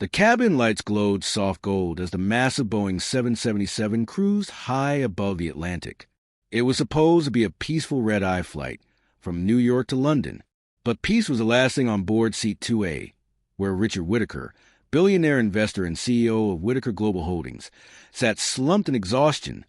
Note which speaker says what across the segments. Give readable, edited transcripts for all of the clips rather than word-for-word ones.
Speaker 1: The cabin lights glowed soft gold as the massive Boeing 777 cruised high above the Atlantic. It was supposed to be a peaceful red-eye flight from New York to London, but peace was the last thing on board seat 2A, where Richard Whittaker, billionaire investor and CEO of Whittaker Global Holdings, sat slumped in exhaustion,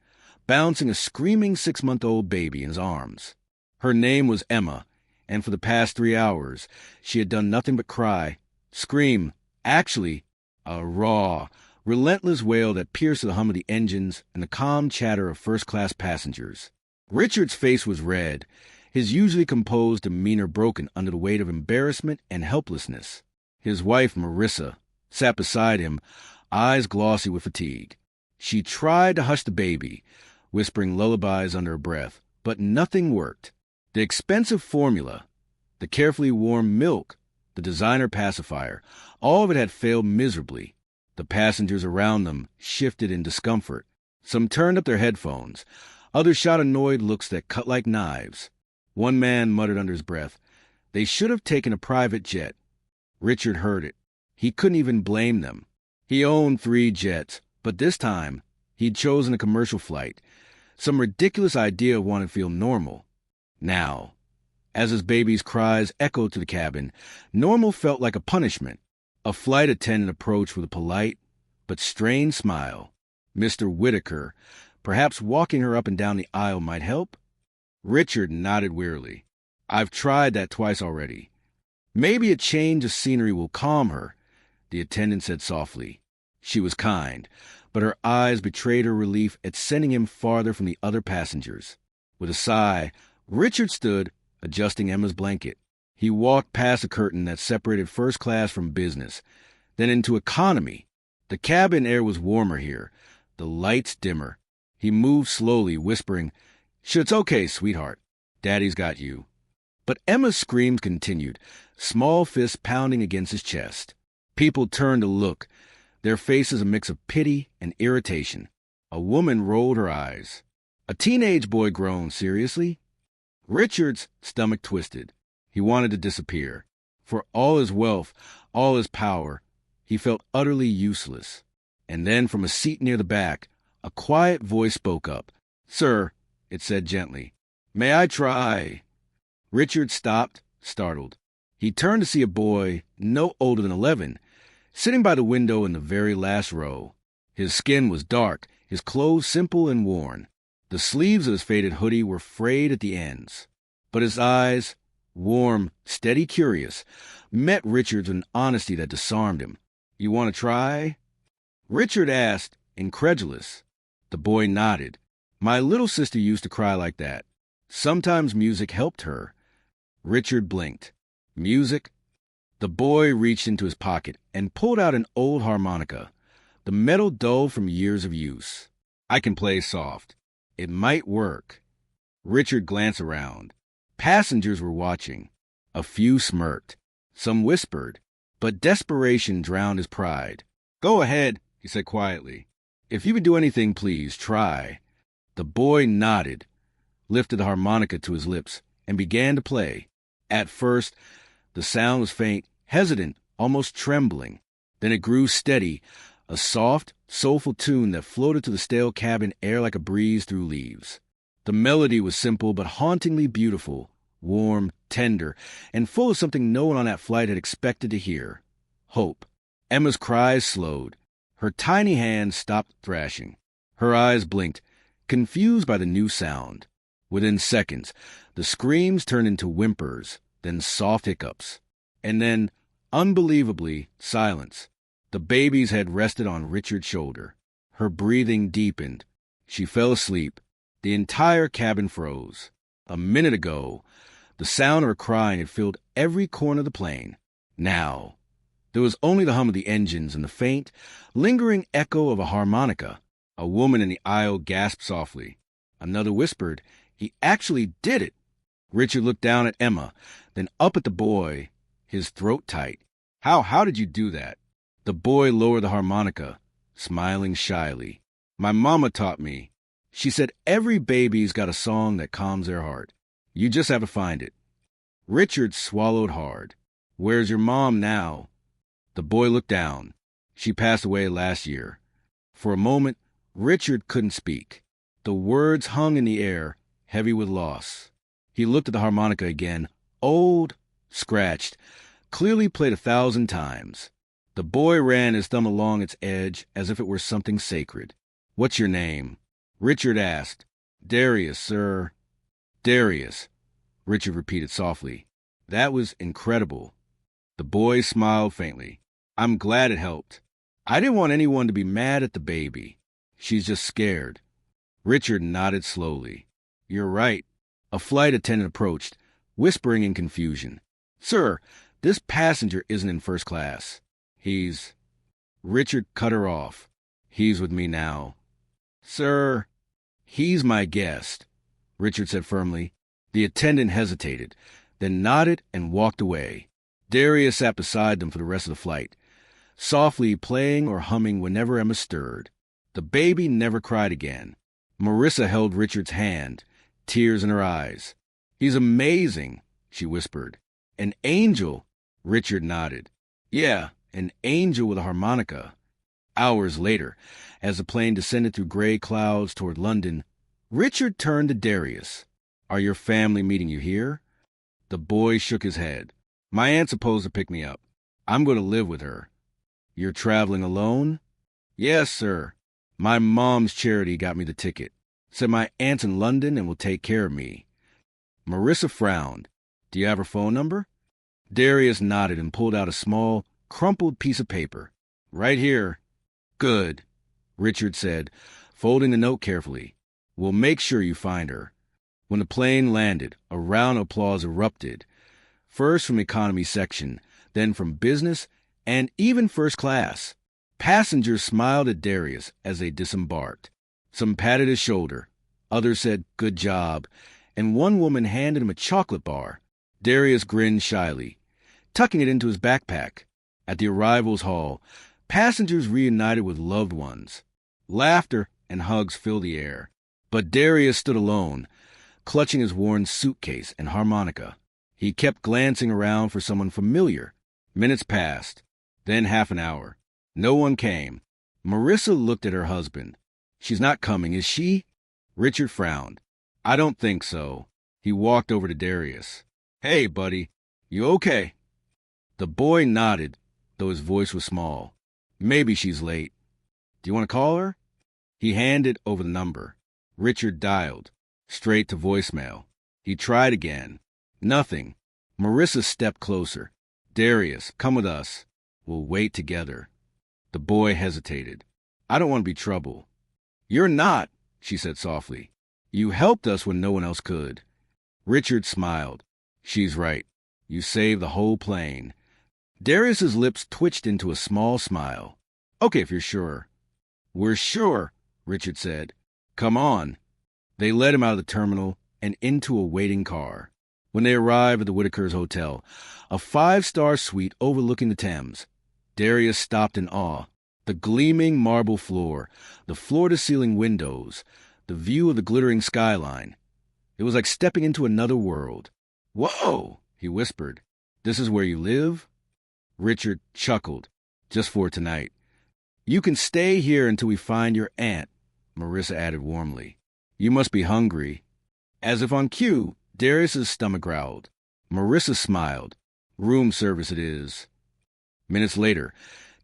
Speaker 1: bouncing a screaming 6-month-old baby in his arms. Her name was Emma, and for the past 3 hours she had done nothing but cry, scream, actually, a raw, relentless wail that pierced the hum of the engines and the calm chatter of first-class passengers. Richard's face was red, his usually composed demeanor broken under the weight of embarrassment and helplessness. His wife, Marissa, sat beside him, eyes glossy with fatigue. She tried to hush the baby, whispering lullabies under her breath, but nothing worked. The expensive formula, the carefully warmed milk, the designer pacifier, all of it had failed miserably. The passengers around them shifted in discomfort. Some turned up their headphones. Others shot annoyed looks that cut like knives. One man muttered under his breath, "They should have taken a private jet." Richard heard it. He couldn't even blame them. He owned 3 jets, but this time he'd chosen a commercial flight. Some ridiculous idea of wanting to feel normal. Now, as his baby's cries echoed to the cabin, normal felt like a punishment. A flight attendant approached with a polite but strained smile. Mr. Whittaker, perhaps walking her up and down the aisle might help? Richard nodded wearily. "I've tried that twice already." "Maybe a change of scenery will calm her," the attendant said softly. She was kind, but her eyes betrayed her relief at sending him farther from the other passengers. With a sigh, Richard stood, adjusting Emma's blanket. He walked past a curtain that separated first class from business, then into economy. The cabin air was warmer here, the lights dimmer. He moved slowly, whispering, "It's okay, sweetheart. Daddy's got you." But Emma's screams continued, small fists pounding against his chest. People turned to look, their faces a mix of pity and irritation. A woman rolled her eyes. A teenage boy groaned, "Seriously?" Richard's stomach twisted. He wanted to disappear. For all his wealth, all his power, he felt utterly useless. And then from a seat near the back, a quiet voice spoke up. "Sir," it said gently, "may I try?" Richard stopped, startled. He turned to see a boy, no older than 11, sitting by the window in the very last row. His skin was dark, his clothes simple and worn. The sleeves of his faded hoodie were frayed at the ends. But his eyes, warm, steady, curious, met Richard's with an honesty that disarmed him. "You want to try?" Richard asked, incredulous. The boy nodded. "My little sister used to cry like that. Sometimes music helped her." Richard blinked. "Music?" The boy reached into his pocket and pulled out an old harmonica, the metal dulled from years of use. "I can play soft. It might work." Richard glanced around. Passengers were watching. A few smirked. Some whispered. But desperation drowned his pride. "Go ahead," he said quietly. "If you would do anything, please, try." The boy nodded, lifted the harmonica to his lips, and began to play. At first, the sound was faint, hesitant, almost trembling. Then it grew steady, a soft, soulful tune that floated to the stale cabin air like a breeze through leaves. The melody was simple but hauntingly beautiful, warm, tender, and full of something no one on that flight had expected to hear. Hope. Emma's cries slowed. Her tiny hands stopped thrashing. Her eyes blinked, confused by the new sound. Within seconds, the screams turned into whimpers, then soft hiccups. And then, unbelievably, silence. The baby's head rested on Richard's shoulder. Her breathing deepened. She fell asleep. The entire cabin froze. A minute ago, the sound of her crying had filled every corner of the plane. Now, there was only the hum of the engines and the faint, lingering echo of a harmonica. A woman in the aisle gasped softly. Another whispered, "He actually did it!" Richard looked down at Emma, then up at the boy, his throat tight. How did you do that?" The boy lowered the harmonica, smiling shyly. "My mama taught me. She said every baby's got a song that calms their heart. You just have to find it." Richard swallowed hard. "Where's your mom now?" The boy looked down. She passed away last year. For a moment, Richard couldn't speak. The words hung in the air, heavy with loss. He looked at the harmonica again, old, scratched, clearly played 1,000 times. The boy ran his thumb along its edge as if it were something sacred. "What's your name?" Richard asked. "Darius, sir." "Darius," Richard repeated softly. "That was incredible." The boy smiled faintly. "I'm glad it helped. I didn't want anyone to be mad at the baby. She's just scared." Richard nodded slowly. "You're right." A flight attendant approached, whispering in confusion. "Sir, this passenger isn't in first class. He's—" Richard cut her off. "He's with me now." "Sir—" "He's my guest," Richard said firmly. The attendant hesitated, then nodded and walked away. Darius sat beside them for the rest of the flight, softly playing or humming whenever Emma stirred. The baby never cried again. Marissa held Richard's hand, tears in her eyes. "He's amazing," she whispered. "An angel," Richard nodded. "Yeah, an angel with a harmonica." Hours later, as the plane descended through gray clouds toward London, Richard turned to Darius. "Are your family meeting you here?" The boy shook his head. "My aunt's supposed to pick me up. I'm going to live with her." "You're traveling alone?" "Yes, sir. My mom's charity got me the ticket. Said my aunt's in London and will take care of me." Marissa frowned. "Do you have her phone number?" Darius nodded and pulled out a small, crumpled piece of paper. "Right here." "Good," Richard said, folding the note carefully. "We'll make sure you find her." When the plane landed, a round of applause erupted, first from economy section, then from business, and even first class. Passengers smiled at Darius as they disembarked. Some patted his shoulder, others said, "Good job," and one woman handed him a chocolate bar. Darius grinned shyly, tucking it into his backpack. At the arrivals hall, passengers reunited with loved ones. Laughter and hugs filled the air. But Darius stood alone, clutching his worn suitcase and harmonica. He kept glancing around for someone familiar. Minutes passed, then half an hour. No one came. Marissa looked at her husband. "She's not coming, is she?" Richard frowned. "I don't think so." He walked over to Darius. "Hey, buddy, you okay?" The boy nodded, though his voice was small. "Maybe she's late. Do you want to call her?" He handed over the number. Richard dialed, straight to voicemail. He tried again. Nothing. Marissa stepped closer. "Darius, come with us. We'll wait together." The boy hesitated. "I don't want to be trouble." "You're not," she said softly. "You helped us when no one else could." Richard smiled. "She's right. You saved the whole plane." Darius's lips twitched into a small smile. "Okay, if you're sure." "We're sure," Richard said. "Come on." They led him out of the terminal and into a waiting car. When they arrived at the Whitakers Hotel, a 5-star suite overlooking the Thames, Darius stopped in awe. The gleaming marble floor, the floor-to-ceiling windows, the view of the glittering skyline. It was like stepping into another world. "Whoa!" he whispered. "This is where you live?" Richard chuckled. "Just for tonight." "You can stay here until we find your aunt," Marissa added warmly. "You must be hungry." As if on cue, Darius's stomach growled. Marissa smiled. "Room service it is." Minutes later,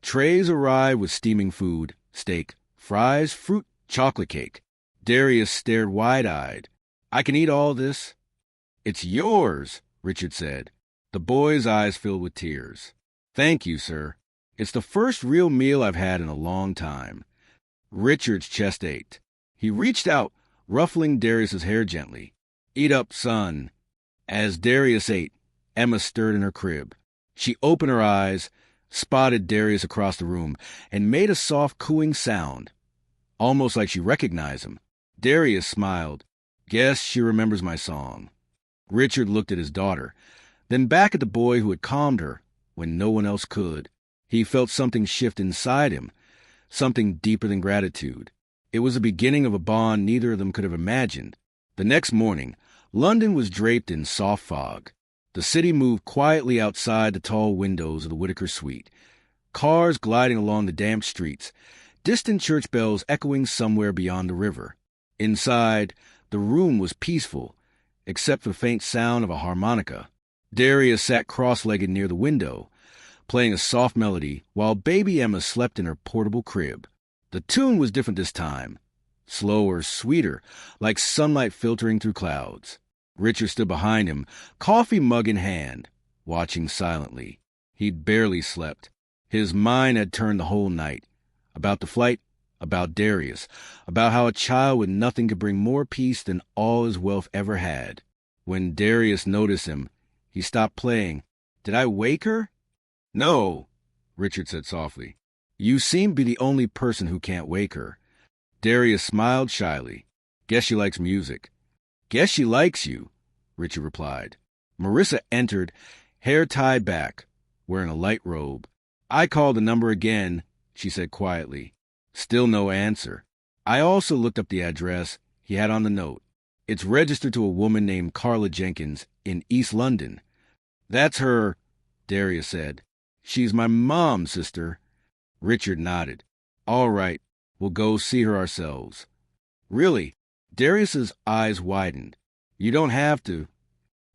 Speaker 1: trays arrived with steaming food, steak, fries, fruit, chocolate cake. Darius stared wide-eyed. "I can eat all this?" "It's yours," Richard said. The boy's eyes filled with tears. "Thank you, sir. It's the first real meal I've had in a long time." Richard's chest ached. He reached out, ruffling Darius's hair gently. "Eat up, son." As Darius ate, Emma stirred in her crib. She opened her eyes, spotted Darius across the room, and made a soft cooing sound, almost like she recognized him. Darius smiled. "Guess she remembers my song." Richard looked at his daughter, then back at the boy who had calmed her when no one else could. He felt something shift inside him, something deeper than gratitude. It was the beginning of a bond neither of them could have imagined. The next morning, London was draped in soft fog. The city moved quietly outside the tall windows of the Whitaker suite. cars gliding along the damp streets, distant church bells echoing somewhere beyond the river. Inside, the room was peaceful, except for the faint sound of a harmonica. Darius sat cross-legged near the window, playing a soft melody, while baby Emma slept in her portable crib. The tune was different this time, slower, sweeter, like sunlight filtering through clouds. Richard stood behind him, coffee mug in hand, watching silently. He'd barely slept. His mind had turned the whole night. About the flight, about Darius, about how a child with nothing could bring more peace than all his wealth ever had. When Darius noticed him, he stopped playing. "Did I wake her?" "No," Richard said softly. "You seem to be the only person who can't wake her." Darius smiled shyly. "Guess she likes music." "Guess she likes you," Richard replied. Marissa entered, hair tied back, wearing a light robe. "I called the number again," she said quietly. Still no answer. "I also looked up the address he had on the note. It's registered to a woman named Carla Jenkins in East London." "That's her," Darius said. "She's my mom's sister." Richard nodded. "All right, we'll go see her ourselves." "Really?" Darius's eyes widened. "You don't have to."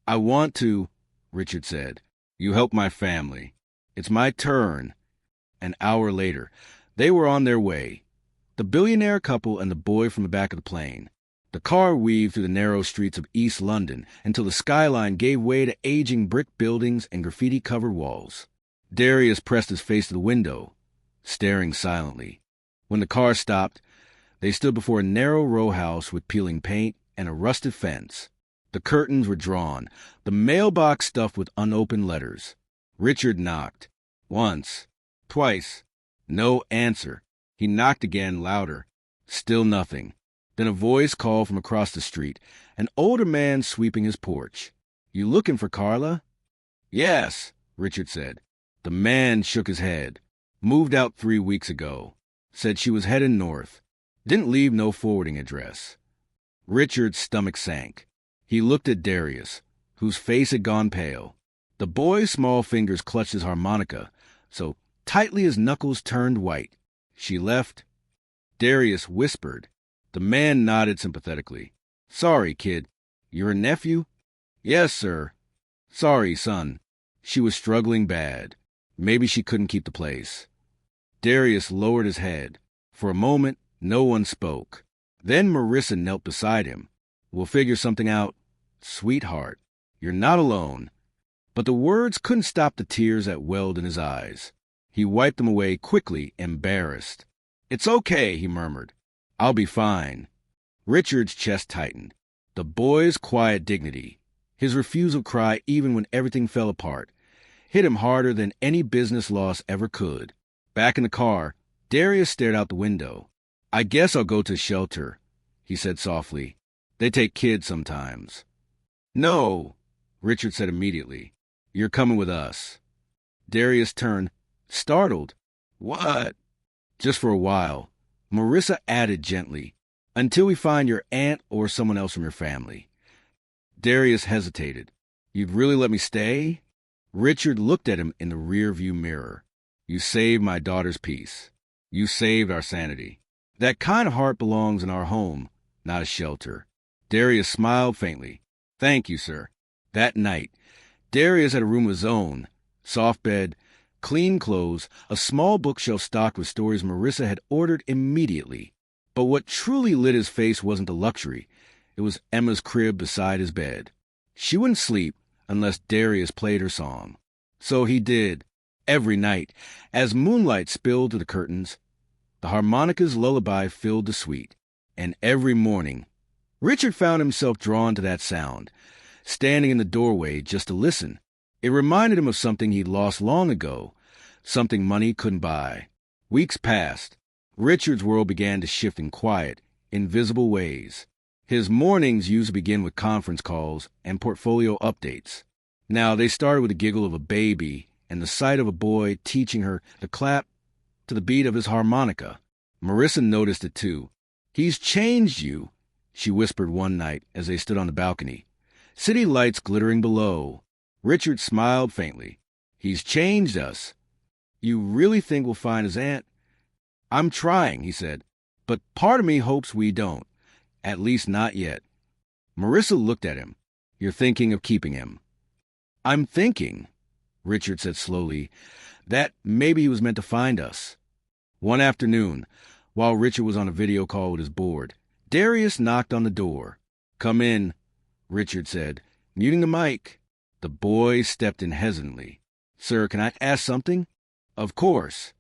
Speaker 1: "I want to," Richard said. "You help my family. It's my turn." An hour later, they were on their way. The billionaire couple and the boy from the back of the plane. The car weaved through the narrow streets of East London until the skyline gave way to aging brick buildings and graffiti-covered walls. Darius pressed his face to the window, staring silently. When the car stopped, they stood before a narrow row house with peeling paint and a rusted fence. The curtains were drawn, the mailbox stuffed with unopened letters. Richard knocked. Once. Twice. No answer. He knocked again, louder. Still nothing. Then a voice called from across the street, an older man sweeping his porch. "You looking for Carla?" "Yes," Richard said. The man shook his head. "Moved out 3 weeks ago. Said she was heading north. Didn't leave no forwarding address." Richard's stomach sank. He looked at Darius, whose face had gone pale. The boy's small fingers clutched his harmonica, so tightly his knuckles turned white. "She left?" Darius whispered. The man nodded sympathetically. "Sorry, kid. You're a nephew?" "Yes, sir." "Sorry, son. She was struggling bad. Maybe she couldn't keep the place." Darius lowered his head. For a moment, no one spoke. Then Marissa knelt beside him. "We'll figure something out. Sweetheart, you're not alone." But the words couldn't stop the tears that welled in his eyes. He wiped them away quickly, embarrassed. "It's okay," he murmured. "I'll be fine." Richard's chest tightened. The boy's quiet dignity, his refusal to cry even when everything fell apart, hit him harder than any business loss ever could. Back in the car, Darius stared out the window. "I guess I'll go to shelter," he said softly. "They take kids sometimes." "No," Richard said immediately. "You're coming with us." Darius turned, startled. "What?" "Just for a while," Marissa added gently, "until we find your aunt or someone else from your family." Darius hesitated. "You'd really let me stay?" Richard looked at him in the rear-view mirror. "You saved my daughter's peace. You saved our sanity. That kind of heart belongs in our home, not a shelter." Darius smiled faintly. "Thank you, sir." That night, Darius had a room of his own. Soft bed, clean clothes, a small bookshelf stocked with stories Marissa had ordered immediately. But what truly lit his face wasn't the luxury. It was Emma's crib beside his bed. She wouldn't sleep unless Darius played her song. So he did, every night, as moonlight spilled through the curtains. The harmonica's lullaby filled the suite. And every morning, Richard found himself drawn to that sound, standing in the doorway just to listen. It reminded him of something he'd lost long ago, something money couldn't buy. Weeks passed. Richard's world began to shift in quiet, invisible ways. His mornings used to begin with conference calls and portfolio updates. Now they started with the giggle of a baby and the sight of a boy teaching her to clap to the beat of his harmonica. Marissa noticed it too. "He's changed you," she whispered one night as they stood on the balcony. City lights glittering below. Richard smiled faintly. "He's changed us." You really think we'll find his aunt? I'm trying, he said, but part of me hopes we don't. At least not yet. Marissa looked at him. You're thinking of keeping him. I'm thinking, Richard said slowly, that maybe he was meant to find us. One afternoon, while Richard was on a video call with his board, Darius knocked on the door. Come in, Richard said, muting the mic. The boy stepped in hesitantly. Sir, can I ask something? Of course.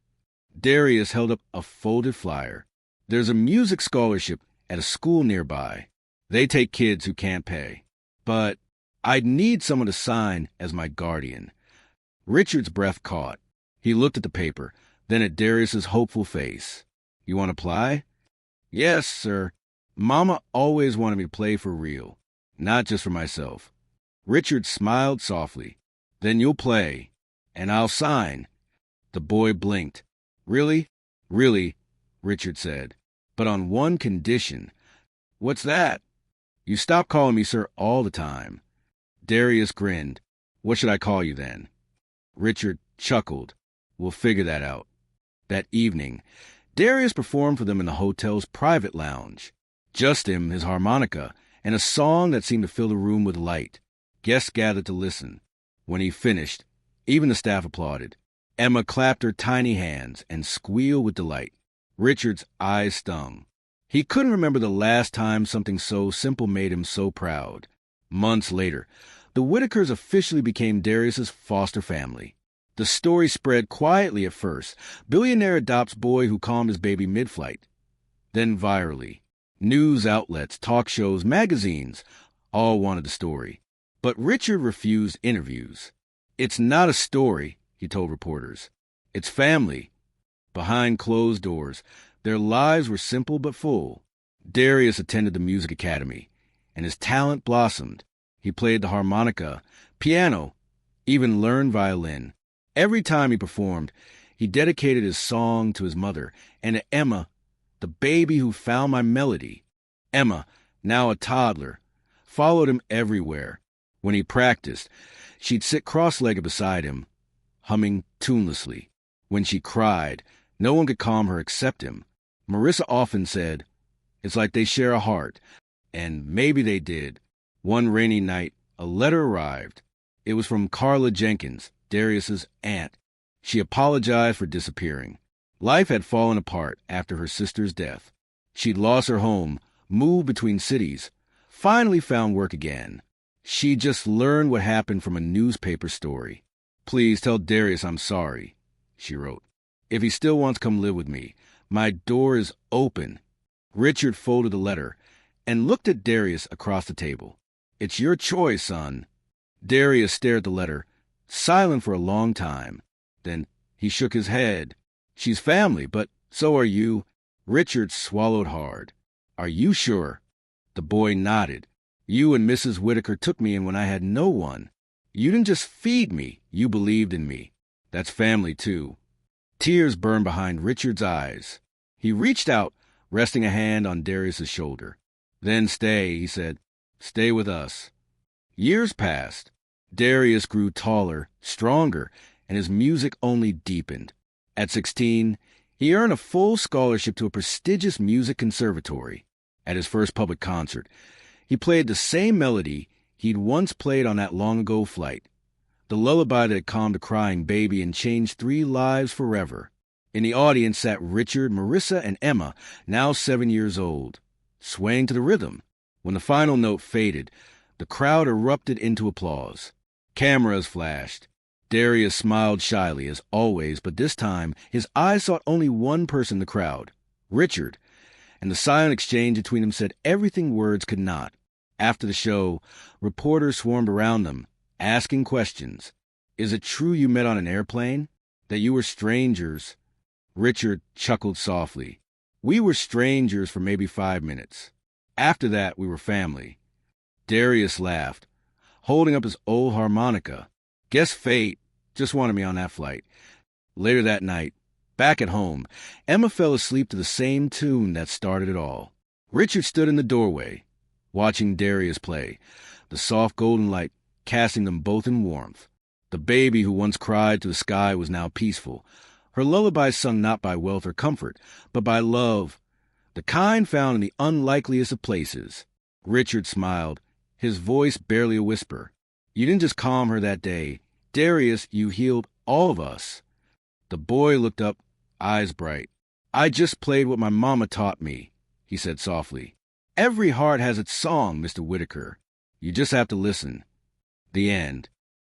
Speaker 1: Darius held up a folded flyer. There's a music scholarship at a school nearby. They take kids who can't pay. But I'd need someone to sign as my guardian. Richard's breath caught. He looked at the paper, then at Darius's hopeful face. You want to apply? Yes, sir. Mama always wanted me to play for real, not just for myself. Richard smiled softly. Then you'll play, and I'll sign. The boy blinked. Really? Really, Richard said. But on one condition. What's that? You stop calling me sir all the time. Darius grinned. What should I call you then? Richard chuckled. We'll figure that out. That evening, Darius performed for them in the hotel's private lounge. Just him, his harmonica, and a song that seemed to fill the room with light. Guests gathered to listen. When he finished, even the staff applauded. Emma clapped her tiny hands and squealed with delight. Richard's eyes stung. He couldn't remember the last time something so simple made him so proud. Months later, the Whitakers officially became Darius's foster family. The story spread quietly at first. Billionaire adopts boy who calmed his baby mid-flight. Then virally. News outlets, talk shows, magazines, all wanted the story. But Richard refused interviews. It's not a story, he told reporters. It's family. Behind closed doors, their lives were simple but full. Darius attended the music academy, and his talent blossomed. He played the harmonica, piano, even learned violin. Every time he performed, he dedicated his song to his mother and to Emma, the baby who found my melody. Emma, now a toddler, followed him everywhere. When he practiced, she'd sit cross-legged beside him, humming tunelessly. When she cried, no one could calm her except him. Marissa often said, it's like they share a heart. And maybe they did. One rainy night, a letter arrived. It was from Carla Jenkins, Darius's aunt. She apologized for disappearing. Life had fallen apart after her sister's death. She'd lost her home, moved between cities, finally found work again. She just learned what happened from a newspaper story. Please tell Darius I'm sorry, she wrote. If he still wants to come live with me, my door is open. Richard folded the letter and looked at Darius across the table. It's your choice, son. Darius stared at the letter, silent for a long time. Then he shook his head. She's family, but so are you. Richard swallowed hard. Are you sure? The boy nodded. You and Mrs. Whitaker took me in when I had no one. You didn't just feed me, you believed in me. That's family, too. Tears burned behind Richard's eyes. He reached out, resting a hand on Darius's shoulder. Then stay, he said. Stay with us. Years passed. Darius grew taller, stronger, and his music only deepened. At 16, he earned a full scholarship to a prestigious music conservatory. At his first public concert, he played the same melody he'd once played on that long-ago flight, the lullaby that had calmed a crying baby and changed 3 lives forever. In the audience sat Richard, Marissa, and Emma, now 7 years old, swaying to the rhythm. When the final note faded, the crowd erupted into applause. Cameras flashed. Darius smiled shyly, as always, but this time his eyes sought only one person in the crowd, Richard, and the silent exchange between them said everything words could not. After the show, reporters swarmed around them, asking questions. Is it true you met on an airplane? That you were strangers? Richard chuckled softly. We were strangers for maybe 5 minutes. After that, we were family. Darius laughed, holding up his old harmonica. Guess fate just wanted me on that flight. Later that night, back at home, Emma fell asleep to the same tune that started it all. Richard stood in the doorway, watching Darius play, the soft golden light casting them both in warmth. The baby who once cried to the sky was now peaceful, Her lullabies sung not by wealth or comfort, but by love, the kind found in the unlikeliest of places. Richard smiled, his voice barely a whisper. You didn't just calm her that day. Darius, you healed all of us. The boy looked up, eyes bright. I just played what my mama taught me, he said softly. Every heart has its song, Mr. Whitaker. You just have to listen. The end.